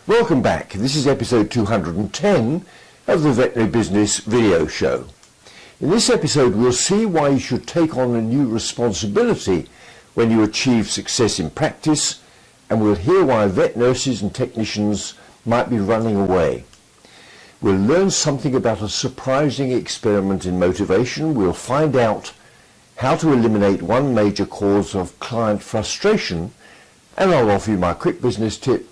Welcome back. This is episode 210 of the Veterinary Business video show. In this episode we'll see why you should take on a new responsibility when you achieve success in practice, and we'll hear why vet nurses and technicians might be running away. We'll learn something about a surprising experiment in motivation. We'll find out how to eliminate one major cause of client frustration, and I'll offer you my quick business tip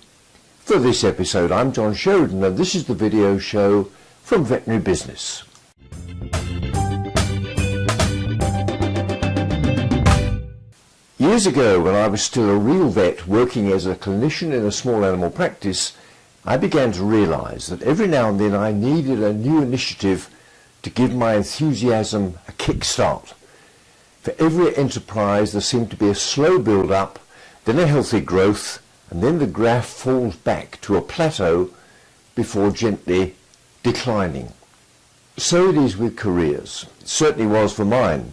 for this episode. I'm John Sheridan, and this is the video show from Veterinary Business. Years ago, when I was still a real vet working as a clinician in a small animal practice, I began to realize that every now and then I needed a new initiative to give my enthusiasm a kickstart. For every enterprise there seemed to be a slow build-up, then a healthy growth, and then the graph falls back to a plateau before gently declining. So it is with careers. It certainly was for mine.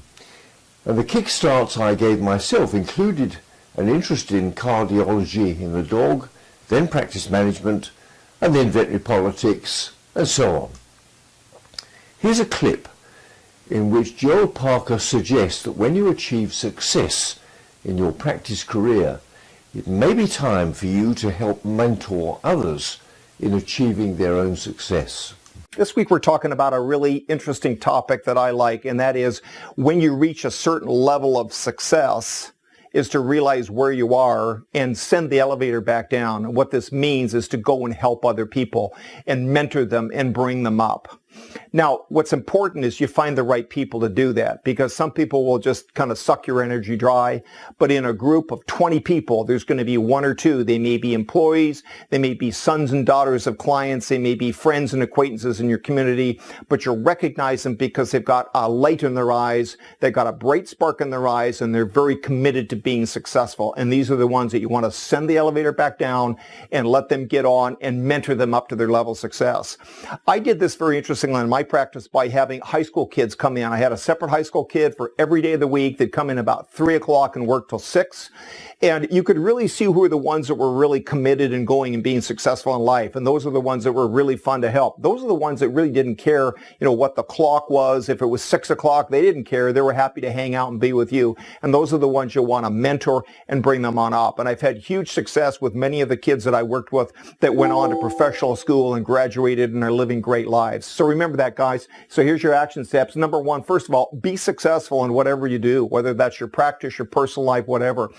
And the kickstarts I gave myself included an interest in cardiology in the dog, then practice management, and then veterinary politics, and so on. Here's a clip in which Joel Parker suggests that when you achieve success in your practice career, it may be time for you to help mentor others in achieving their own success. This week we're talking about a really interesting topic that I like, and that is when you reach a certain level of success is to realize where you are and send the elevator back down. And what this means is to go and help other people and mentor them and bring them up. Now, what's important is you find the right people to do that, because some people will just kind of suck your energy dry. But in a group of 20 people, there's going to be one or two. They may be employees, they may be sons and daughters of clients, they may be friends and acquaintances in your community, but you'll recognize them because they've got a light in their eyes, they've got a bright spark in their eyes, and they're very committed to being successful. And these are the ones that you want to send the elevator back down and let them get on and mentor them up to their level of success. I did this very interestingly in my practice by having high school kids come in. I had a separate high school kid for every day of the week. They'd come in about 3 o'clock and work till 6. And you could really see who were the ones that were really committed and going and being successful in life. And those are the ones that were really fun to help. Those are the ones that really didn't care, what the clock was. If it was 6 o'clock, they didn't care. They were happy to hang out and be with you. And those are the ones you want to mentor and bring them on up. And I've had huge success with many of the kids that I worked with that went on to professional school and graduated and are living great lives. So remember that, guys. So here's your action steps. Number one, first of all, be successful in whatever you do, whether that's your practice, your personal life, whatever.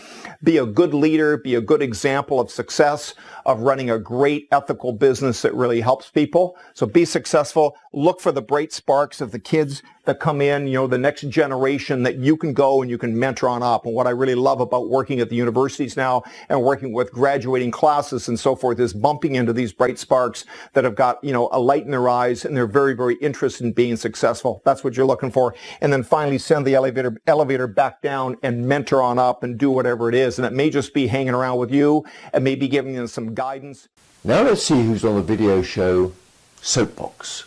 Be a good leader, be a good example of success, of running a great ethical business that really helps people. So be successful. Look for the bright sparks of the kids that come in, the next generation that you can go and you can mentor on up. And what I really love about working at the universities now and working with graduating classes and so forth is bumping into these bright sparks that have got, a light in their eyes, and they're very, very interested in being successful. That's what you're looking for. And then finally send the elevator back down and mentor on up and do whatever it is. And it may just be hanging around with you and maybe giving them some guidance. Now let's see who's on the video show soapbox.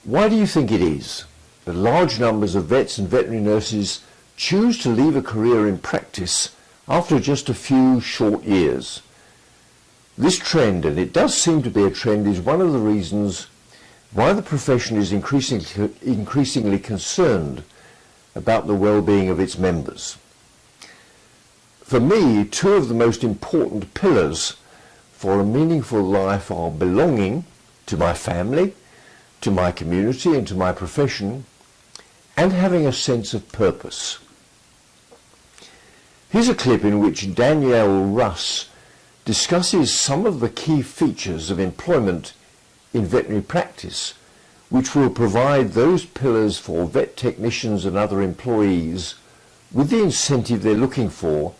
Why do you think it is that large numbers of vets and veterinary nurses choose to leave a career in practice after just a few short years? This trend, and it does seem to be a trend, is one of the reasons why the profession is increasingly concerned about the well-being of its members. For me, two of the most important pillars for a meaningful life are belonging to my family, to my community, and to my profession, and having a sense of purpose. Here's a clip in which Danielle Russ discusses some of the key features of employment in veterinary practice, which will provide those pillars for vet technicians and other employees with the incentive they're looking for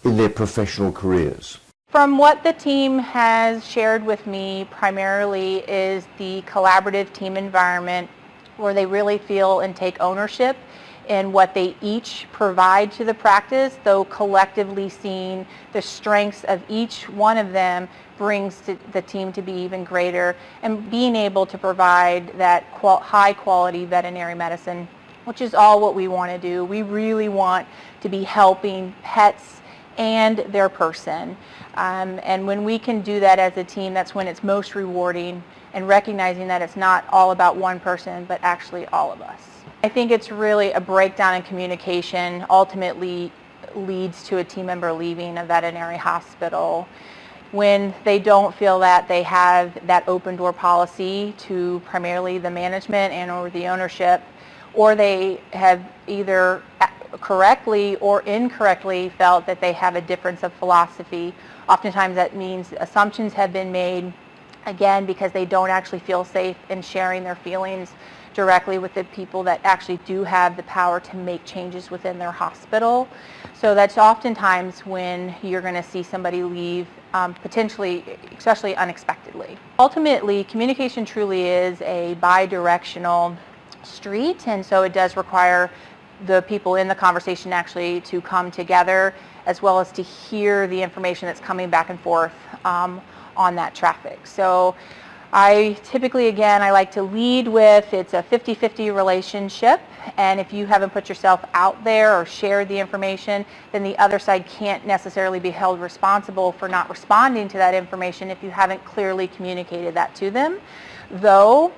in their professional careers. From what the team has shared with me, primarily is the collaborative team environment where they really feel and take ownership in what they each provide to the practice, though collectively seeing the strengths of each one of them brings the team to be even greater, and being able to provide that high quality veterinary medicine, which is all what we want to do. We really want to be helping pets and their person. And when we can do that as a team, that's when it's most rewarding, and recognizing that it's not all about one person, but actually all of us. I think it's really a breakdown in communication ultimately leads to a team member leaving a veterinary hospital. When they don't feel that they have that open door policy to primarily the management and or the ownership, or they have either correctly or incorrectly felt that they have a difference of philosophy. Oftentimes that means assumptions have been made, again, because they don't actually feel safe in sharing their feelings directly with the people that actually do have the power to make changes within their hospital. So that's oftentimes when you're going to see somebody leave, potentially, especially unexpectedly. Ultimately, communication truly is a bi-directional street, and so it does require the people in the conversation actually to come together, as well as to hear the information that's coming back and forth on that traffic. So I typically, again, I like to lead with it's a 50-50 relationship, and if you haven't put yourself out there or shared the information, then the other side can't necessarily be held responsible for not responding to that information if you haven't clearly communicated that to them. Though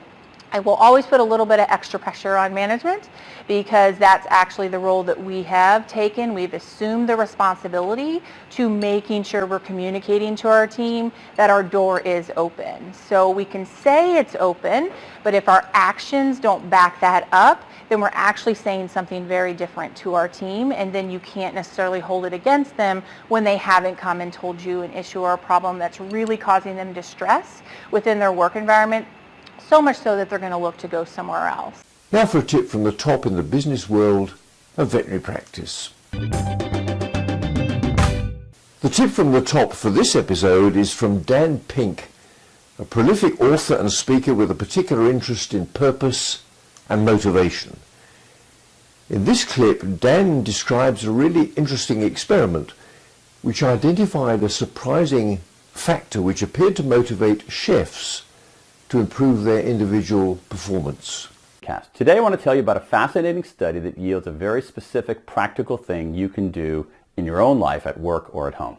I will always put a little bit of extra pressure on management, because that's actually the role that we have taken. We've assumed the responsibility to making sure we're communicating to our team that our door is open. So we can say it's open, but if our actions don't back that up, then we're actually saying something very different to our team, and then you can't necessarily hold it against them when they haven't come and told you an issue or a problem that's really causing them distress within their work environment, so much so that they're going to look to go somewhere else. Now for a tip from the top in the business world of veterinary practice. The tip from the top for this episode is from Dan Pink, a prolific author and speaker with a particular interest in purpose and motivation. In this clip, Dan describes a really interesting experiment which identified a surprising factor which appeared to motivate chefs to improve their individual performance. Today I want to tell you about a fascinating study that yields a very specific practical thing you can do in your own life at work or at home.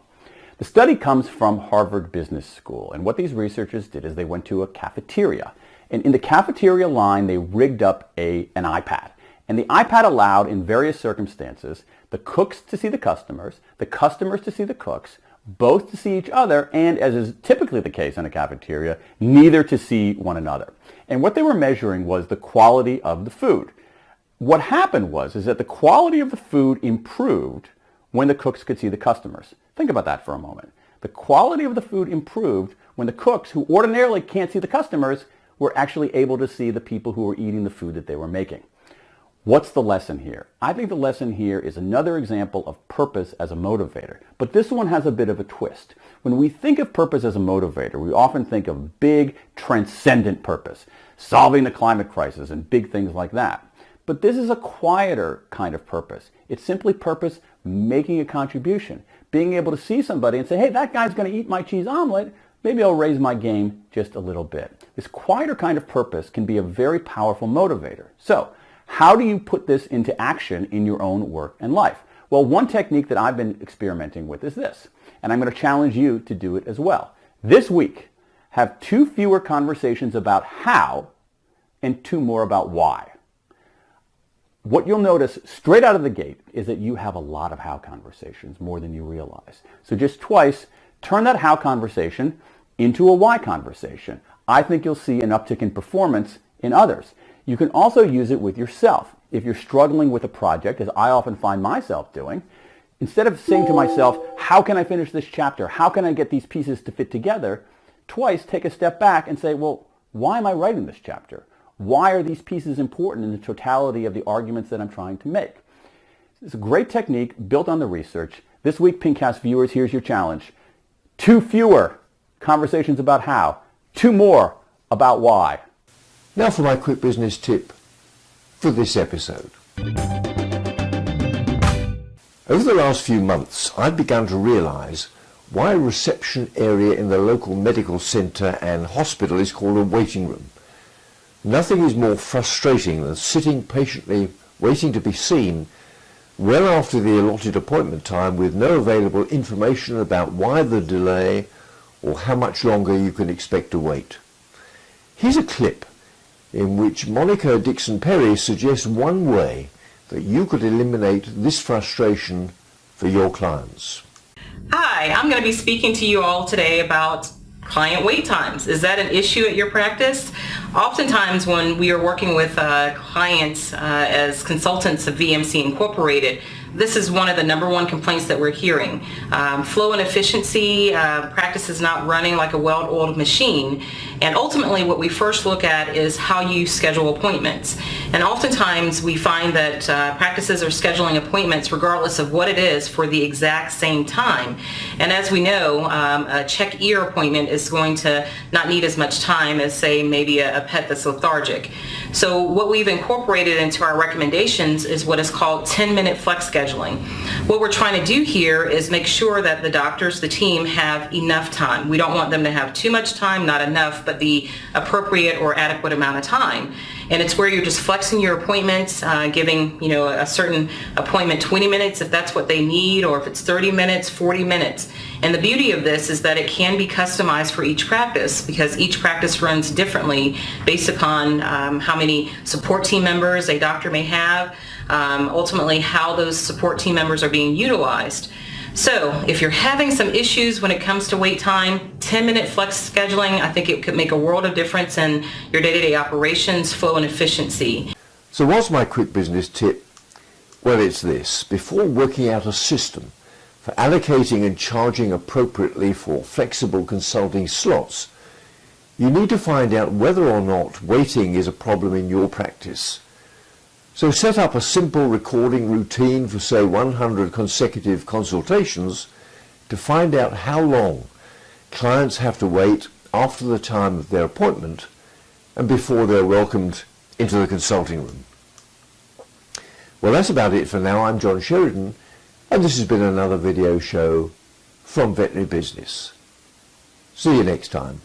The study comes from Harvard Business School, and what these researchers did is they went to a cafeteria, and in the cafeteria line they rigged up an iPad, and the iPad allowed in various circumstances the cooks to see the customers to see the cooks, both to see each other, and as is typically the case in a cafeteria, neither to see one another. And what they were measuring was the quality of the food. What happened was that the quality of the food improved when the cooks could see the customers. Think about that for a moment. The quality of the food improved when the cooks, who ordinarily can't see the customers, were actually able to see the people who were eating the food that they were making. What's the lesson here? I think the lesson here is another example of purpose as a motivator, but this one has a bit of a twist. When we think of purpose as a motivator, we often think of big, transcendent purpose, solving the climate crisis and big things like that. But this is a quieter kind of purpose. It's simply purpose making a contribution, being able to see somebody and say, hey, that guy's going to eat my cheese omelet, maybe I'll raise my game just a little bit. This quieter kind of purpose can be a very powerful motivator. So, how do you put this into action in your own work and life? Well, one technique that I've been experimenting with is this, and I'm going to challenge you to do it as well. This week, have 2 fewer conversations about how and 2 more about why. What you'll notice straight out of the gate is that you have a lot of how conversations, more than you realize. So just twice, turn that how conversation into a why conversation. I think you'll see an uptick in performance in others. You can also use it with yourself. If you're struggling with a project, as I often find myself doing, instead of saying to myself, how can I finish this chapter? How can I get these pieces to fit together? Twice take a step back and say, well, why am I writing this chapter? Why are these pieces important in the totality of the arguments that I'm trying to make? It's a great technique built on the research. This week, Pinkcast viewers, here's your challenge. 2 fewer conversations about how, 2 more about why. Now for my quick business tip for this episode. Over the last few months, I've begun to realize why a reception area in the local medical centre and hospital is called a waiting room. Nothing is more frustrating than sitting patiently waiting to be seen well after the allotted appointment time with no available information about why the delay or how much longer you can expect to wait. Here's a clip in which Monica Dixon-Perry suggests one way that you could eliminate this frustration for your clients. Hi, I'm going to be speaking to you all today about client wait times. Is that an issue at your practice? Oftentimes when we are working with clients as consultants of VMC Incorporated, this is one of the #1 complaints that we're hearing. Flow and efficiency, practice is not running like a well-oiled machine. And ultimately what we first look at is how you schedule appointments. And oftentimes we find that practices are scheduling appointments regardless of what it is for the exact same time. And as we know, a check ear appointment is going to not need as much time as, say, maybe a pet that's lethargic. So what we've incorporated into our recommendations is what is called 10-minute flex scheduling. What we're trying to do here is make sure that the doctors, the team, have enough time. We don't want them to have too much time, not enough, but the appropriate or adequate amount of time. And it's where you're just flexing your appointments, giving, a certain appointment 20 minutes if that's what they need, or if it's 30 minutes, 40 minutes. And the beauty of this is that it can be customized for each practice, because each practice runs differently based upon how many support team members a doctor may have, ultimately how those support team members are being utilized. So if you're having some issues when it comes to wait time, 10-minute flex scheduling, I think it could make a world of difference in your day-to-day operations, flow, and efficiency. So what's my quick business tip? Well, it's this. Before working out a system for allocating and charging appropriately for flexible consulting slots, you need to find out whether or not waiting is a problem in your practice. So set up a simple recording routine for, say, 100 consecutive consultations to find out how long clients have to wait after the time of their appointment and before they're welcomed into the consulting room. Well, that's about it for now. I'm John Sheridan, and this has been another video show from Veterinary Business. See you next time.